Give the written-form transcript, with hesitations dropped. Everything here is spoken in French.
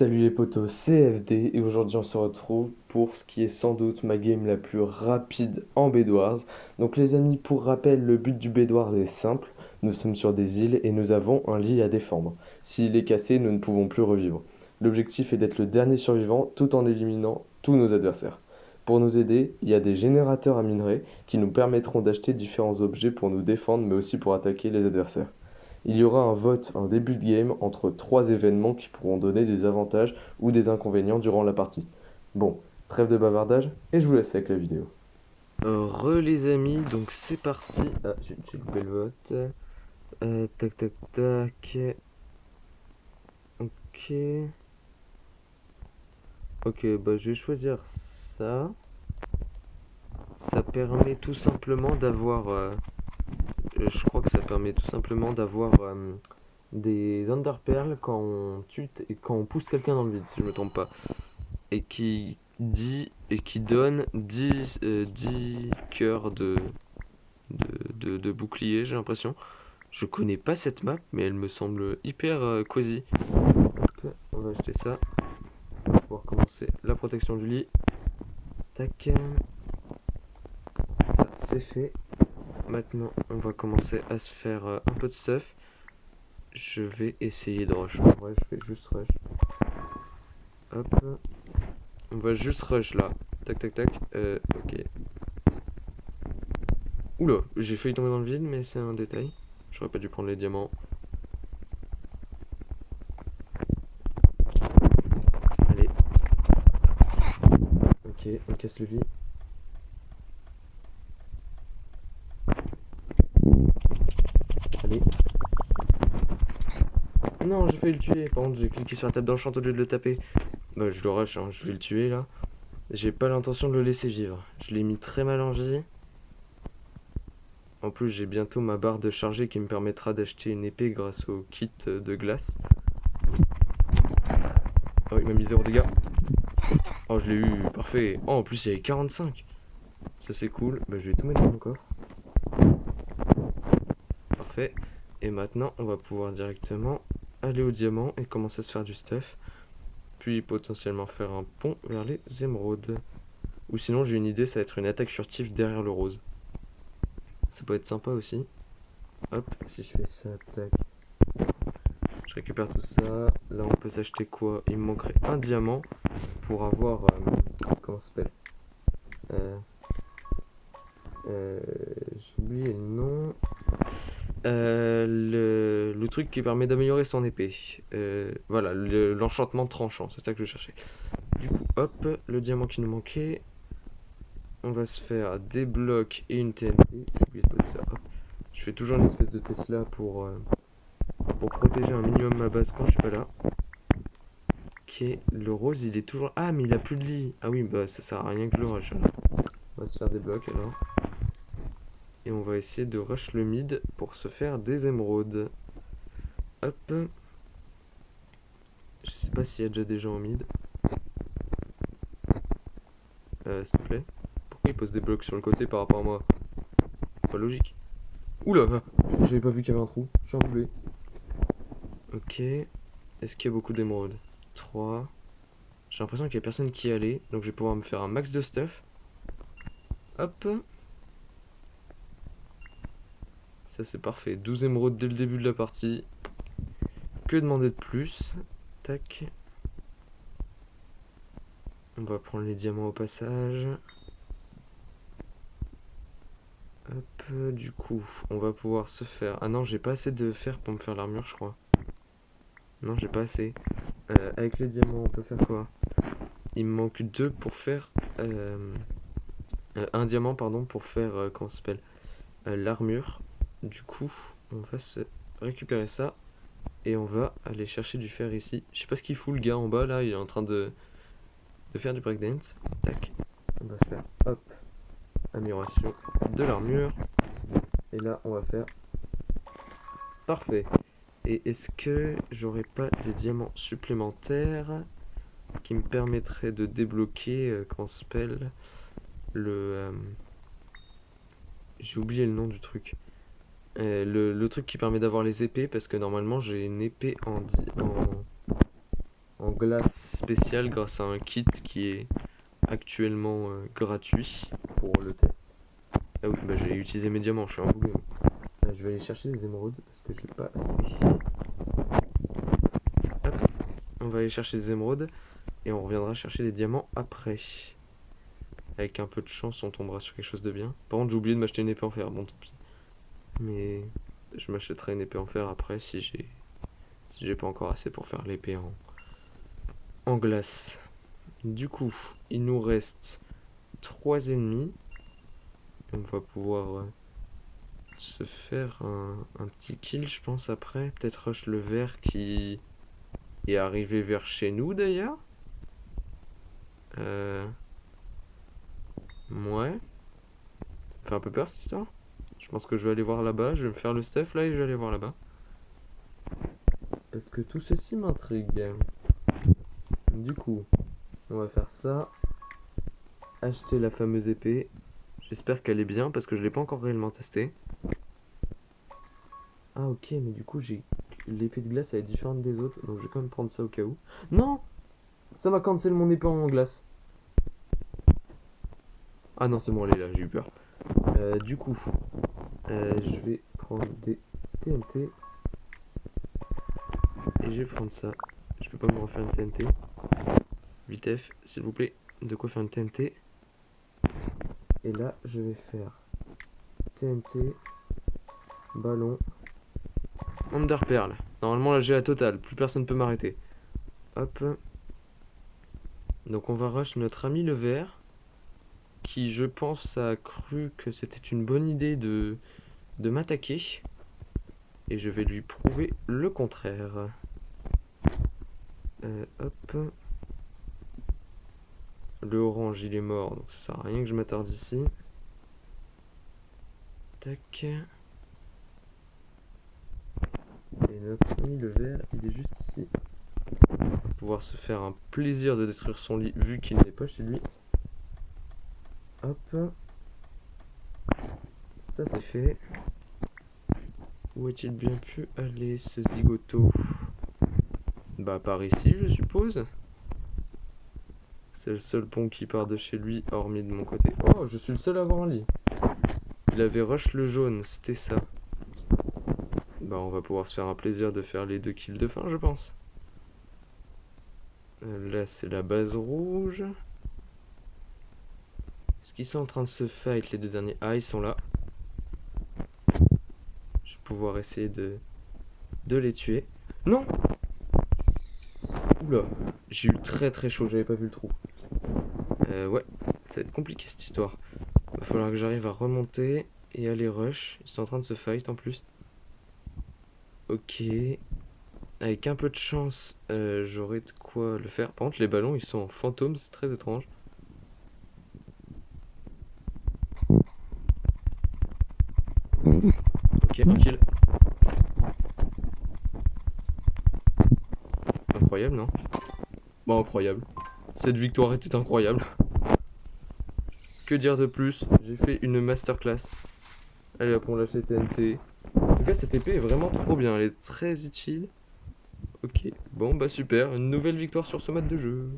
Salut les potos, c'est FD et aujourd'hui on se retrouve pour ce qui est sans doute ma game la plus rapide en Bedwars. Donc les amis, pour rappel, le but du Bedwars est simple, nous sommes sur des îles et nous avons un lit à défendre. S'il est cassé, nous ne pouvons plus revivre. L'objectif est d'être le dernier survivant tout en éliminant tous nos adversaires. Pour nous aider, il y a des générateurs à minerais qui nous permettront d'acheter différents objets pour nous défendre mais aussi pour attaquer les adversaires. Il y aura un vote en début de game entre trois événements qui pourront donner des avantages ou des inconvénients durant la partie. Bon, trêve de bavardage et je vous laisse avec la vidéo. Les amis, donc c'est parti. Ah, j'ai loupé le vote. Tac tac tac. Ok. Ok, bah je vais choisir ça. Ça permet tout simplement d'avoir... je crois que ça permet tout simplement d'avoir des Underpearls quand on tue et quand on pousse quelqu'un dans le vide, si je me trompe pas. Et qui donne 10 cœurs de bouclier, j'ai l'impression. Je connais pas cette map, mais elle me semble hyper cosy. Donc, on va acheter ça. On va pouvoir commencer la protection du lit. Tac. Ça, c'est fait. Maintenant, on va commencer à se faire un peu de stuff. Je vais essayer de rush. En vrai, je vais juste rush. Hop. On va juste rush là. Tac, tac, tac. Ok. Oula, j'ai failli tomber dans le vide, mais c'est un détail. J'aurais pas dû prendre les diamants. Allez. Ok, on casse le lit. Allez. Non, j'ai failli le tuer. Par contre, j'ai cliqué sur la table d'enchant au lieu de le taper. Bah, je le rush, hein. Je vais le tuer là. J'ai pas l'intention de le laisser vivre. Je l'ai mis très mal en vie. En plus, j'ai bientôt ma barre de chargée qui me permettra d'acheter une épée grâce au kit de glace. Oh, il m'a mis 0 dégâts. Oh, je l'ai eu, parfait. Oh, en plus, il y avait 45. Ça, c'est cool. Bah, je vais tout mettre dans mon coffre. Parfait. Et maintenant, on va pouvoir directement aller au diamant et commencer à se faire du stuff. Puis potentiellement faire un pont vers les émeraudes. Ou sinon, j'ai une idée, ça va être une attaque furtive derrière le rose. Ça peut être sympa aussi. Hop, si je fais ça, tac. Je récupère tout ça. Là, on peut s'acheter quoi? Il me manquerait un diamant pour avoir... comment ça s'appelle? euh, j'ai oublié le nom. Le truc qui permet d'améliorer son épée. Voilà, l'enchantement tranchant, c'est ça que je cherchais. Du coup, hop, le diamant qui nous manquait. On va se faire des blocs et une TNT. J'ai oublié de poser ça. Hop. Je fais toujours une espèce de Tesla pour protéger un minimum ma base quand je suis pas là. Ok, le rose il est toujours... Ah, mais il a plus de lit. Ah oui, bah ça sert à rien que je le rush. Alors. On va se faire des blocs alors. Et on va essayer de rush le mid pour se faire des émeraudes. Hop. Je sais pas s'il y a déjà des gens au mid. S'il te plaît. Pourquoi il pose des blocs sur le côté par rapport à moi? Pas logique. Oula, j'avais pas vu qu'il y avait un trou. Je suis emboulé. Ok. Est-ce qu'il y a beaucoup d'émeraudes? 3. J'ai l'impression qu'il y a personne qui y allait. Donc je vais pouvoir me faire un max de stuff. Hop. Ça c'est parfait. 12 émeraudes dès le début de la partie. Que demander de plus? Tac. On va prendre les diamants au passage. Hop, du coup, on va pouvoir se faire... Ah non, j'ai pas assez de fer pour me faire l'armure, je crois. Non, j'ai pas assez. Avec les diamants, on peut faire quoi? Il me manque 2 pour faire... un diamant, pardon, pour faire... comment ça s'appelle? L'armure. Du coup, on va se récupérer ça. Et on va aller chercher du fer ici. Je sais pas ce qu'il fout le gars en bas, là. Il est en train de faire du breakdance. Tac. On va faire, hop, amélioration de l'armure. Et là, on va faire... Parfait. Et est-ce que j'aurais pas des diamants supplémentaires qui me permettraient de débloquer, comment ça s'appelle, le... j'ai oublié le nom du truc. Le truc qui permet d'avoir les épées, parce que normalement j'ai une épée en glace spéciale grâce à un kit qui est actuellement gratuit pour le test. Ah oui, bah j'ai utilisé mes diamants, je suis un boulot. Je vais aller chercher les émeraudes parce que je l'ai pas assez. Hop, on va aller chercher les émeraudes et on reviendra chercher les diamants après. Avec un peu de chance, on tombera sur quelque chose de bien. Par contre, j'ai oublié de m'acheter une épée en fer, bon tant pis. Mais je m'achèterai une épée en fer après si j'ai pas encore assez pour faire l'épée en glace. Du coup, il nous reste 3 ennemis. On va pouvoir se faire un petit kill, je pense, après. Peut-être rush le vert qui est arrivé vers chez nous d'ailleurs. Ouais. Ça me fait un peu peur cette histoire. Je pense que je vais aller voir là-bas. Je vais me faire le stuff là et je vais aller voir là-bas. Parce que tout ceci m'intrigue. Du coup, on va faire ça. Acheter la fameuse épée. J'espère qu'elle est bien parce que je l'ai pas encore réellement testée. Ah ok, mais du coup j'ai l'épée de glace elle est différente des autres, donc je vais quand même prendre ça au cas où. Non, ça m'a cancel mon épée en glace. Ah non, c'est bon, elle est là, j'ai eu peur. Du coup, je vais prendre des TNT. Et je vais prendre ça. Je peux pas me refaire une TNT. 8F, s'il vous plaît. De quoi faire une TNT. Et là, je vais faire TNT, ballon, Ender Pearl. Normalement, là, j'ai la totale. Plus personne peut m'arrêter. Hop. Donc, on va rush notre ami le vert. Qui, je pense, a cru que c'était une bonne idée de m'attaquer. Et je vais lui prouver le contraire. Hop. Le orange, il est mort, donc ça sert à rien que je m'attarde ici. Tac. Et notre ami le vert, il est juste ici. On va pouvoir se faire un plaisir de détruire son lit vu qu'il n'est pas chez lui. Hop. Ça c'est fait. Où est-il bien pu aller ce zigoto? Bah par ici je suppose. C'est le seul pont qui part de chez lui, hormis de mon côté. Oh, je suis le seul à avoir un lit. Il avait rush le jaune, c'était ça. Bah on va pouvoir se faire un plaisir de faire les 2 kills de fin je pense. Là c'est la base rouge. Est-ce qu'ils sont en train de se fight les 2 derniers? Ah ils sont là. Je vais pouvoir essayer de les tuer. Non! Oula, j'ai eu très chaud, j'avais pas vu le trou. Ouais, ça va être compliqué cette histoire. Va falloir que j'arrive à remonter et aller rush. Ils sont en train de se fight en plus. Ok. Avec un peu de chance, j'aurai de quoi le faire. Par contre, les ballons, ils sont en fantôme, c'est très étrange. Ok, un kill. Incroyable, non? Bon, incroyable. Cette victoire était incroyable. Que dire de plus? J'ai fait une masterclass. Allez hop, on lâche les TNT. En tout cas, cette épée est vraiment trop bien. Elle est très utile. Ok, bon bah super. Une nouvelle victoire sur ce mode de jeu.